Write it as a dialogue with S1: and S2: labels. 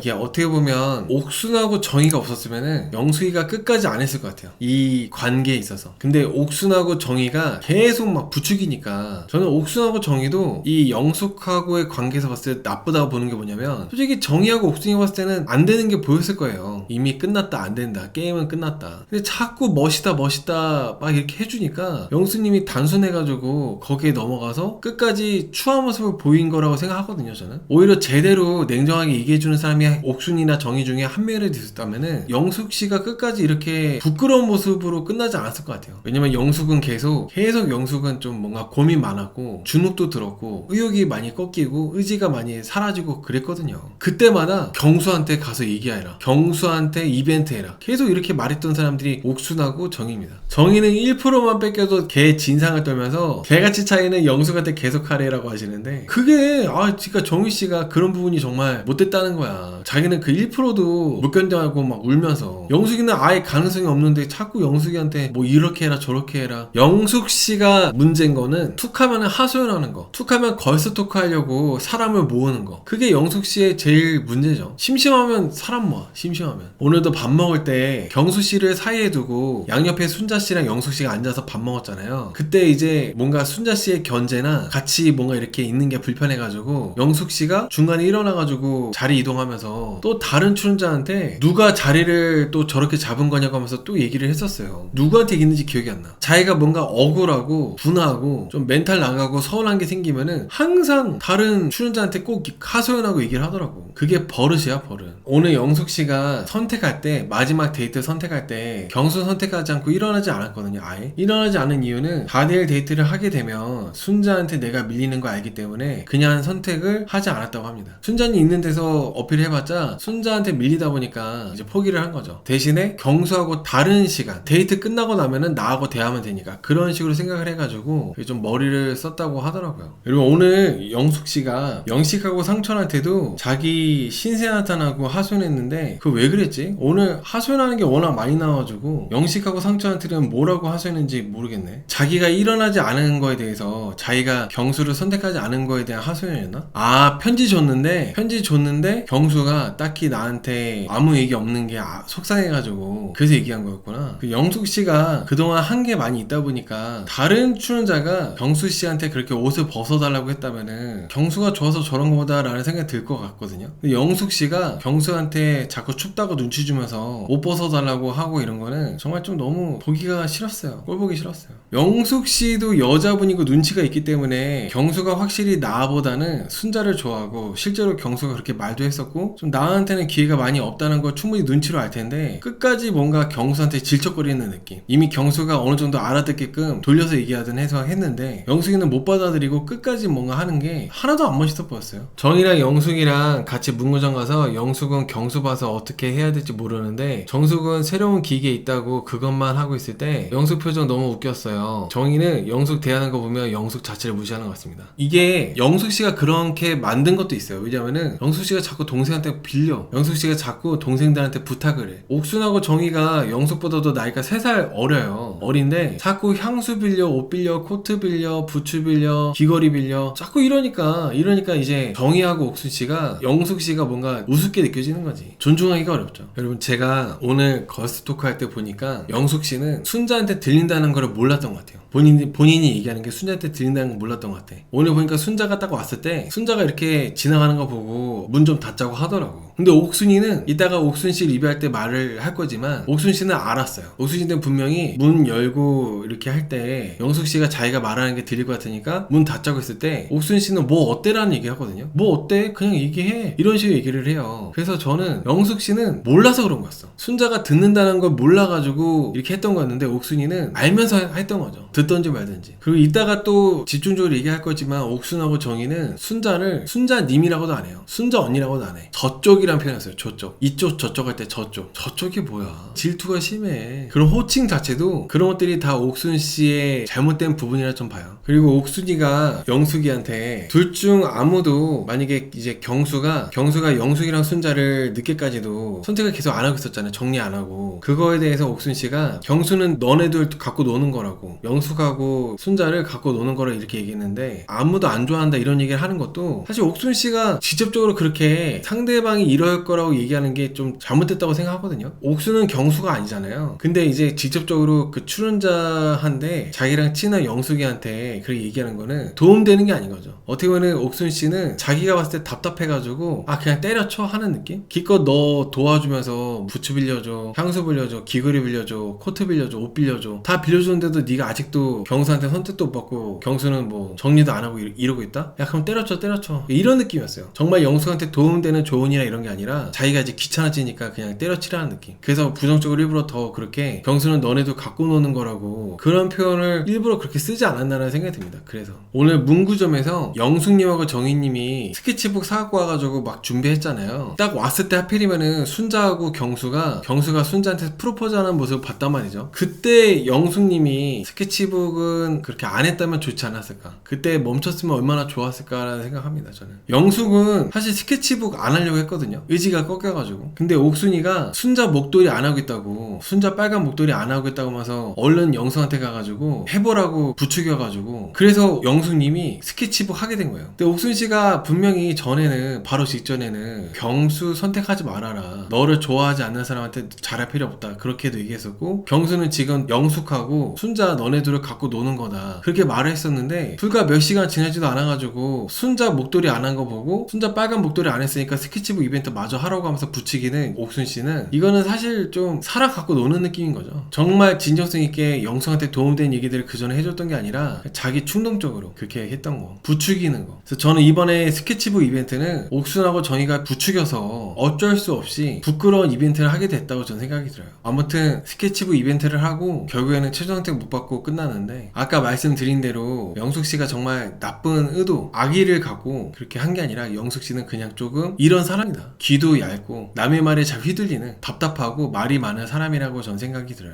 S1: 이게 어떻게 보면 옥순하고 정의가 없었으면은 영숙이가 끝까지 안 했을 것 같아요, 이 관계에 있어서. 근데 옥순하고 정의가 계속 막 부추기니까 저는 옥순하고 정의도 이 영숙하고의 관계에서 봤을 때 나쁘다고 보는 게 뭐냐면, 솔직히 정의하고 옥순이 봤을 때는 안 되는 게 보였을 거예요. 이미 끝났다, 안 된다, 게임은 끝났다. 근데 자꾸 멋있다 막 이렇게 해주니까 영수님이 단순해가지고 거기에 넘어가서 끝까지 추한 모습을 보인 거라고 생각하거든요. 저는 오히려 제대로 냉정하게 얘기해주는 사람이 옥순이나 정의 중에 한 명이라도 있었다면은 영숙씨가 끝까지 이렇게 부끄러운 모습으로 끝나지 않았을 것 같아요. 왜냐면 영숙은 계속 영숙은 좀 뭔가 고민 많았고 주눅도 들었고 의욕이 많이 꺾이고 의지가 많이 사라지고 그랬거든요. 그때마다 경수한테 가서 얘기해라, 경수한테 이벤트 해라, 계속 이렇게 말했던 사람들이 옥순하고 정의입니다. 정의는 1%만 뺏겨도 개 진상을 떨면서 개같이 차이는 영숙한테 계속 하래라고 하시는데, 그게 진짜 정의씨가 그런 부분이 정말 못됐다는 거야. 자기는 그 1%도 못 견뎌하고 막 울면서, 영숙이는 아예 가능성이 없는데 자꾸 영숙이한테 뭐 이렇게 해라 저렇게 해라. 영숙씨가 문제인 거는 툭하면 하소연하는 거, 툭하면 걸스 토크 하려고 사람을 모으는 거, 그게 영숙씨의 제일 문제죠. 심심하면 사람 모아. 심심하면. 오늘도 밥 먹을 때 경수씨를 사이에 두고 양옆에 순자씨랑 영숙씨가 앉아서 밥 먹었잖아요. 그때 이제 뭔가 순자씨의 견제나 같이 뭔가 이렇게 있는 게 불편해가지고 영숙씨가 중간에 일어나가지고 자리 이동하면서 또 다른 출연자한테 누가 자리를 또 저렇게 잡은 거냐고 하면서 또 얘기를 했었어요. 누구한테 얘기했는지 기억이 안 나. 자기가 뭔가 억울하고 분하고 좀 멘탈 나가고 서운한 게 생기면은 항상 다른 출연자한테 꼭 하소연하고 얘기를 하더라고. 그게 버릇이야, 버릇. 오늘 영숙씨가 선택할 때, 마지막 데이트 선택할 때 경수 선택하지 않고 일어나지 않았거든요. 아예 일어나지 않은 이유는 4대1 데이트를 하게 되면 순자한테 내가 밀리는 거 알기 때문에 그냥 선택을 하지 않았다고 합니다. 순자는 있는 데서 어필해봤자 순자한테 밀리다 보니까 이제 포기를 한 거죠. 대신에 경수하고 다른 시간, 데이트 끝나고 나면은 나하고 대하면 되니까, 그런 식으로 생각을 해가지고 좀 머리를 썼다고 하더라고요. 그리고 오늘 영숙씨가 영식하고 상철한테도 자기 신세 나타나고 하소연했는데, 그 왜 그랬지? 오늘 하소연하는 게 워낙 많이 나와가지고 영식하고 상철한테는 뭐라고 하소연했는지 모르겠네. 자기가 일어나지 않은 거에 대해서, 자기가 경수를 선택하지 않은 거에 대한 하소연이었나? 편지 줬는데 경수가 딱히 나한테 아무 얘기 없는 게 속상해가지고 그래서 얘기한 거였구나. 그 영숙씨가 그동안 한 게 많이 있다 보니까 다른 출연자가 경수씨한테 그렇게 옷을 벗어달라고 했다면은 경수가 좋아서 저런 거보다 라는 생각이 들 것 같거든요. 근데 영숙씨가 경수한테 자꾸 춥다고 눈치 주면서 옷 벗어달라고 하고 이런 거는 정말 좀 너무 보기가 싫었어요. 꼴 보기 싫었어요. 영숙씨도 여자분이고 눈치가 있기 때문에 경수가 확실히 나보다는 순자를 좋아하고, 실제로 경수가 그렇게 말도 했었고 좀 나한테는 기회가 많이 없다는 걸 충분히 눈치로 알 텐데 끝까지 뭔가 경수한테 질척거리는 느낌, 이미 경수가 어느 정도 알아듣게끔 돌려서 얘기하든 해서 했는데 영숙이는 못 받아들이고 끝까지 뭔가 하는 게 하나도 안 멋있어 보였어요. 정이랑 영숙이랑 같이 문구점 가서 영숙은 경수 봐서 어떻게 해야 될지 모르는데 정숙은 새로운 기계에 있다고 그것만 하고 있을 때 영숙 표정 너무 웃겼어요. 정이는 영숙 대하는 거 보면 영숙 자체를 무시하는 것 같습니다. 이게 영숙씨가 그렇게 만든 것도 있어요. 왜냐면은 영숙씨가 자꾸 동생한테 빌려, 영숙씨가 자꾸 동생들한테 부탁을 해. 옥순하고 정이가 영숙보다도 나이가 3살 어려요. 어린데 자꾸 향수 빌려, 옷 빌려, 코트 빌려, 부츠 빌려, 귀걸이 빌려, 자꾸 이러니까 이제 정이하고 옥순씨가, 영숙씨가 뭔가 우습게 느껴지는 거지. 존중하기가 어렵죠. 여러분, 제가 오늘 걸스토크 할 때 보니까 영숙씨는 순자한테 들린다는 걸 몰랐던 것 같아요. 본인이 얘기하는 게 순자한테 들린다는 걸 몰랐던 것 같아. 오늘 보니까 순자가 딱 왔을 때 순자가 이렇게 지나가는 거 보고 문 좀 닫자고 하더라고. 근데 옥순이는 이따가 옥순씨 리뷰할 때 말을 할 거지만 옥순씨는 알았어요. 옥순씨는 분명히 문 열고 이렇게 할 때 영숙씨가 자기가 말하는 게 들릴 것 같으니까 문 닫자고 했을 때 옥순씨는 뭐 어때라는 얘기 하거든요. 뭐 어때? 그냥 얘기해. 이런 식으로 얘기를 해요. 그래서 저는 영숙씨는 몰라서 그런 거였어. 순자가 듣는다는 걸 몰라가지고 이렇게 했던 거였는데 옥순이는 알면서 했던 거죠. 듣던지 말든지. 그리고 이따가 또 집중적으로 얘기할 거지만 옥순하고 정의는 순자를 순자님이라고도 안 해요. 순자 언니라고도 안 해. 저쪽이란 표현했어요. 저쪽. 이쪽 저쪽 할 때 저쪽이 뭐야. 질투가 심해. 그런 호칭 자체도 그런 것들이 다 옥순씨의 잘못된 부분이라 좀 봐요. 그리고 옥순이가 영숙이한테 둘 중 아무도, 만약에 이제 경수가 영숙이랑 순자를 늦게까지도 선택을 계속 안 하고 있었잖아요. 정리 안 하고. 그거에 대해서 옥순씨가 경수는 너네들 갖고 노는 거라고, 영숙하고 순자를 갖고 노는 거라 이렇게 얘기했는데 아무도 안 좋아한다 이런 얘기를 하는 것도 사실 옥순씨가 직접적으로 그렇게 상대방이 이럴 거라고 얘기하는 게 좀 잘못됐다고 생각하거든요. 옥수는 경수가 아니잖아요. 근데 이제 직접적으로 그 출연자한테 자기랑 친한 영숙이한테 그렇게 얘기하는 거는 도움되는 게 아닌 거죠. 어떻게 보면 옥순 씨는 자기가 봤을 때 답답해가지고 그냥 때려쳐 하는 느낌? 기껏 너 도와주면서 부츠 빌려줘, 향수 빌려줘, 귀걸이 빌려줘, 코트 빌려줘, 옷 빌려줘 다 빌려주는데도 네가 아직도 경수한테 선택도 못 받고 경수는 뭐 정리도 안 하고 이러고 있다? 야 그럼 때려쳐 이런 느낌이었어요. 정말 영숙한테 도움되는 조언이나 이런 게 아니라 자기가 이제 귀찮아지니까 그냥 때려치라는 느낌. 그래서 부정적으로 일부러 더 그렇게 경수는 너네도 갖고 노는 거라고 그런 표현을 일부러 그렇게 쓰지 않았나라는 생각이 듭니다. 그래서 오늘 문구점에서 영숙님하고 정희님이 스케치북 사갖고 와가지고 막 준비했잖아요. 딱 왔을 때 하필이면은 순자하고 경수가 순자한테 프로포즈하는 모습을 봤단 말이죠. 그때 영숙님이 스케치북은 그렇게 안 했다면 좋지 않았을까, 그때 멈췄으면 얼마나 좋았을까라는 생각합니다. 저는 영숙은 사실 스케치북 안 하려고 했거든요. 의지가 꺾여가지고. 근데 옥순이가 순자 목도리 안 하겠다고, 순자 빨간 목도리 안 하겠다고 하면서 얼른 영숙한테 가가지고 해보라고 부추겨가지고, 그래서 영숙님이 스케치북 하게 된 거예요. 근데 옥순씨가 분명히 전에는, 바로 직전에는 경수 선택하지 말아라, 너를 좋아하지 않는 사람한테 잘할 필요 없다, 그렇게도 얘기했었고, 경수는 지금 영숙하고 순자 너네들을 갖고 노는 거다, 그렇게 말을 했었는데 불과 몇 시간 지나지도 않아가지고 순자 목도리 안 한 거 보고 순자 빨간 목도리 안 했으니까 스케치북 이벤트 마저 하라고 하면서 부추기는 옥순씨는, 이거는 사실 좀 사람 갖고 노는 느낌인 거죠. 정말 진정성 있게 영숙한테 도움된 얘기들을 그 전에 해줬던 게 아니라 자기 충동적으로 그렇게 했던 거, 부추기는 거. 그래서 저는 이번에 스케치북 이벤트는 옥순하고 정희가 부추겨서 어쩔 수 없이 부끄러운 이벤트를 하게 됐다고 저는 생각이 들어요. 아무튼 스케치북 이벤트를 하고 결국에는 최종 선택 못 받고 끝나는데, 아까 말씀드린 대로 영숙씨가 정말 나쁜 의도, 악의를 갖고 그렇게 한 게 아니라 영숙씨는 그냥 조금 이런 사람이다, 귀도 얇고 남의 말에 잘 휘둘리는 답답하고 말이 많은 사람이라고 저는 생각이 들어요.